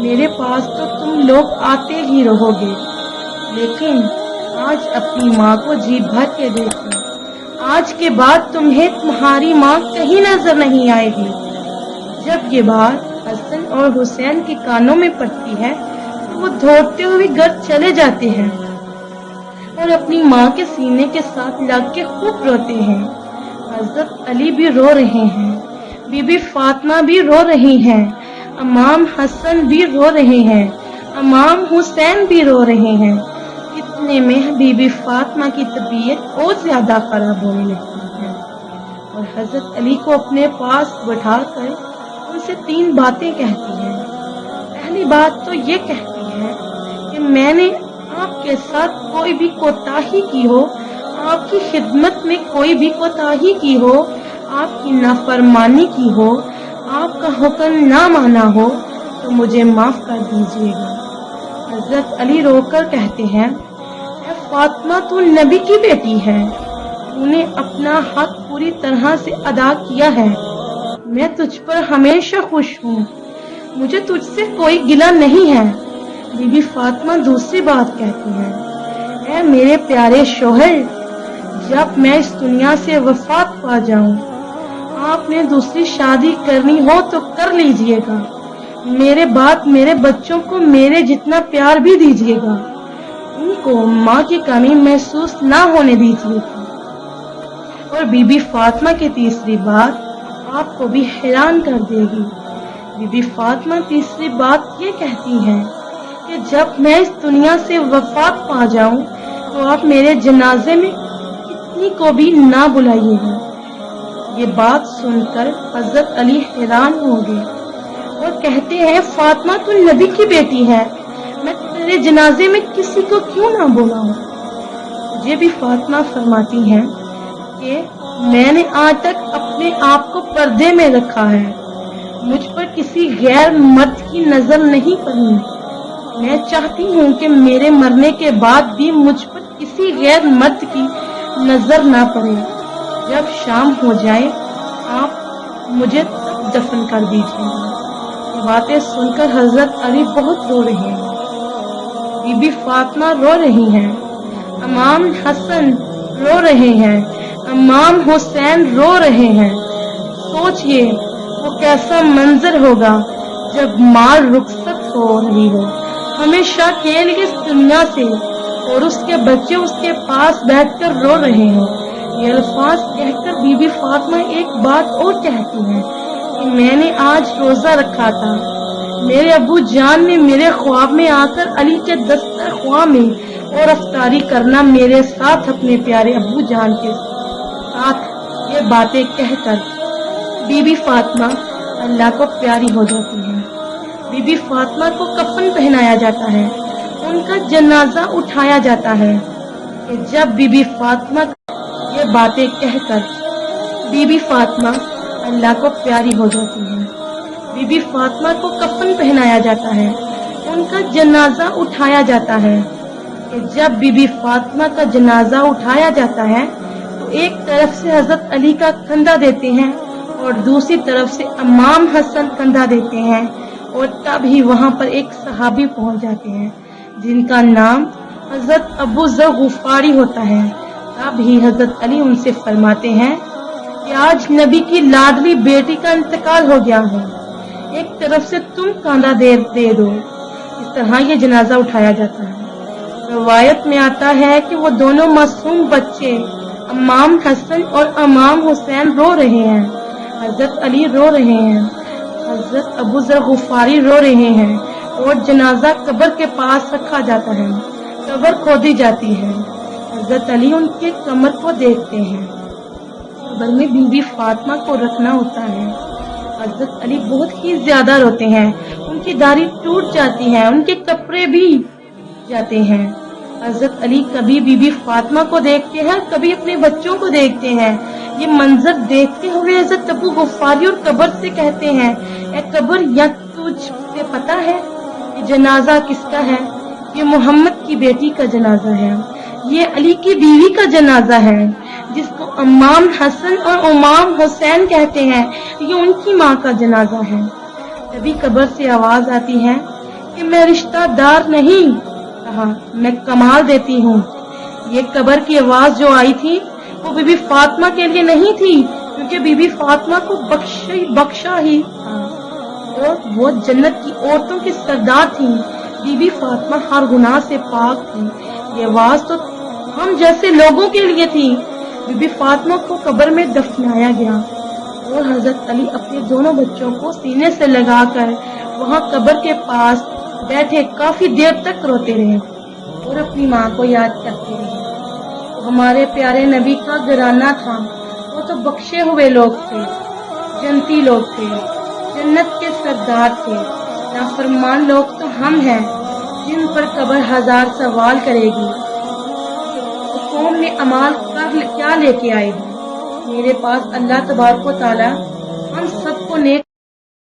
میرے پاس تو تم لوگ آتے ہی رہو گے، لیکن آج اپنی ماں کو جی بھر کے دیکھو، آج کے بعد تمہیں تمہاری ماں کہیں نظر نہیں آئے گی۔ جب یہ بات حسن اور حسین کے کانوں میں پڑتی ہے تو وہ دوڑتے ہوئے گھر چلے جاتے ہیں اور اپنی ماں کے سینے کے ساتھ لگ کے خوب روتے ہیں۔ حضرت علی بھی رو رہے ہیں، بی بی فاطمہ بھی رو رہی ہیں، امام حسن بھی رو رہے ہیں، امام حسین بھی رو رہے ہیں۔ اتنے میں بی بی فاطمہ کی طبیعت اور زیادہ خراب ہونے لگتی ہے اور حضرت علی کو اپنے پاس بٹھا کر ان سے 3 باتیں کہتی ہے۔ پہلی بات تو یہ کہتی ہے کہ میں نے آپ کے ساتھ کوئی بھی کوتاہی کی ہو، آپ کی خدمت میں کوئی بھی کوتاہی کی ہو، آپ کی نافرمانی کی ہو، آپ کا حکم نہ مانا ہو تو مجھے معاف کر دیجیے گا۔ حضرت علی رو کر کہتے ہیں، اے فاطمہ تو نبی کی بیٹی ہے، تو نے اپنا حق پوری طرح سے ادا کیا ہے، میں تجھ پر ہمیشہ خوش ہوں، مجھے تجھ سے کوئی گلہ نہیں ہے۔ بی بی فاطمہ دوسری بات کہتی ہے، اے میرے پیارے شوہر، جب میں اس دنیا سے وفات پا جاؤں، آپ نے دوسری شادی کرنی ہو تو کر لیجئے گا، میرے بعد میرے بچوں کو میرے جتنا پیار بھی دیجئے گا، ان کو ماں کی کمی محسوس نہ ہونے دیجئے گا۔ اور بی بی فاطمہ کی تیسری بات آپ کو بھی حیران کر دے گی۔ بی بی فاطمہ تیسری بات یہ کہتی ہے کہ جب میں اس دنیا سے وفات پا جاؤں تو آپ میرے جنازے میں کتنی کو بھی نہ بلائیے گا۔ یہ بات سن کر حضرت علی حیران ہو گئے اور کہتے ہیں، فاطمہ تو نبی کی بیٹی ہے، میں تیرے جنازے میں کسی کو کیوں نہ بلاؤں؟ یہ بھی فاطمہ فرماتی ہیں کہ میں نے آج تک اپنے آپ کو پردے میں رکھا ہے، مجھ پر کسی غیر مرد کی نظر نہیں پڑی، میں چاہتی ہوں کہ میرے مرنے کے بعد بھی مجھ پر کسی غیر مرد کی نظر نہ پڑے، جب شام ہو جائے آپ مجھے دفن کر دیجیے گا۔ یہ باتیں سن کر حضرت علی بہت رو رہے ہیں، بی بی فاطمہ رو رہی ہیں، امام حسن رو رہے ہیں، امام حسین رو رہے ہیں۔ سوچئے وہ کیسا منظر ہوگا جب ماں رخصت ہو رہی ہو ہمیشہ کے لیے اس دنیا سے اور اس کے بچے اس کے پاس بیٹھ کر رو رہے ہوں۔ یہ الفاظ کہہ کر بی بی فاطمہ ایک بات اور کہتی ہیں کہ میں نے آج روزہ رکھا تھا، میرے ابو جان نے میرے خواب میں آ کر علی کے دسترخوان میں اور افطاری کرنا میرے ساتھ اپنے پیارے ابو جان کے ساتھ یہ باتیں کہہ کر بی بی فاطمہ اللہ کو پیاری ہو جاتی ہے۔ بی بی فاطمہ کو کفن پہنایا جاتا ہے، ان کا جنازہ اٹھایا جاتا ہے کہ جب بی بی فاطمہ یہ باتیں کہہ کر بی بی فاطمہ اللہ کو پیاری ہو جاتی ہے، بی بی فاطمہ کو کفن پہنایا جاتا ہے، ان کا جنازہ اٹھایا جاتا ہے کہ جب بی بی فاطمہ کا جنازہ اٹھایا جاتا ہے تو ایک طرف سے حضرت علی کا کندھا دیتے ہیں اور دوسری طرف سے امام حسن کندھا دیتے ہیں، اور تب ہی وہاں پر ایک صحابی پہنچ جاتے ہیں جن کا نام حضرت ابو ذر غفاری ہوتا ہے۔ تب ہی حضرت علی ان سے فرماتے ہیں کہ آج نبی کی لاڈلی بیٹی کا انتقال ہو گیا ہے، ایک طرف سے تم کندھا دے دو۔ اس طرح یہ جنازہ اٹھایا جاتا ہے۔ روایت میں آتا ہے کہ وہ دونوں معصوم بچے امام حسن اور امام حسین رو رہے ہیں، حضرت علی رو رہے ہیں، حضرت ابو ذر غفاری رو رہے ہیں، اور جنازہ قبر کے پاس رکھا جاتا ہے، قبر کھودی جاتی ہے، حضرت علی ان کے کمر کو دیکھتے ہیں، قبر میں بی بی فاطمہ کو رکھنا ہوتا ہے۔ حضرت علی بہت ہی زیادہ روتے ہیں، ان کی داڑھی ٹوٹ جاتی ہے، ان کے کپڑے بھی جاتے ہیں۔ حضرت علی کبھی بی بی فاطمہ کو دیکھتے ہیں، کبھی اپنے بچوں کو دیکھتے ہیں۔ یہ منظر دیکھتے ہوئے حضرت ابو غفاری اور قبر سے کہتے ہیں، اے قبر، یا تجھ سے پتا ہے یہ جنازہ کس کا ہے؟ یہ محمد کی بیٹی کا جنازہ ہے، یہ علی کی بیوی کا جنازہ ہے جس کو امام حسن اور امام حسین کہتے ہیں، یہ ان کی ماں کا جنازہ ہے۔ تبھی قبر سے آواز آتی ہے کہ میں رشتہ دار نہیں، کہا میں کمال دیتی ہوں۔ یہ قبر کی آواز جو آئی تھی وہ بی بی فاطمہ کے لیے نہیں تھی، کیونکہ بی بی فاطمہ کو بخشا ہی تھا اور وہ جنت کی عورتوں کی سردار تھی۔ بی بی فاطمہ ہر گناہ سے پاک تھی۔ یہ آواز تو ہم جیسے لوگوں کے لیے تھی۔ بی بی فاطمہ کو قبر میں دفنایا گیا اور حضرت علی اپنے دونوں بچوں کو سینے سے لگا کر وہاں قبر کے پاس بیٹھے کافی دیر تک روتے رہے اور اپنی ماں کو یاد کرتے رہے۔ ہمارے پیارے نبی کا گھرانہ تھا، وہ تو بخشے ہوئے لوگ تھے، جنتی لوگ تھے، جنت کے سردار تھے۔ نافرمان لوگ تو ہم ہیں جن پر قبر ہزار سوال کرے گی۔ تو قوم میں عمال کیا لے کے آئے ہو؟ میرے پاس اللہ تبارک و تعالی ہم سب کو نیک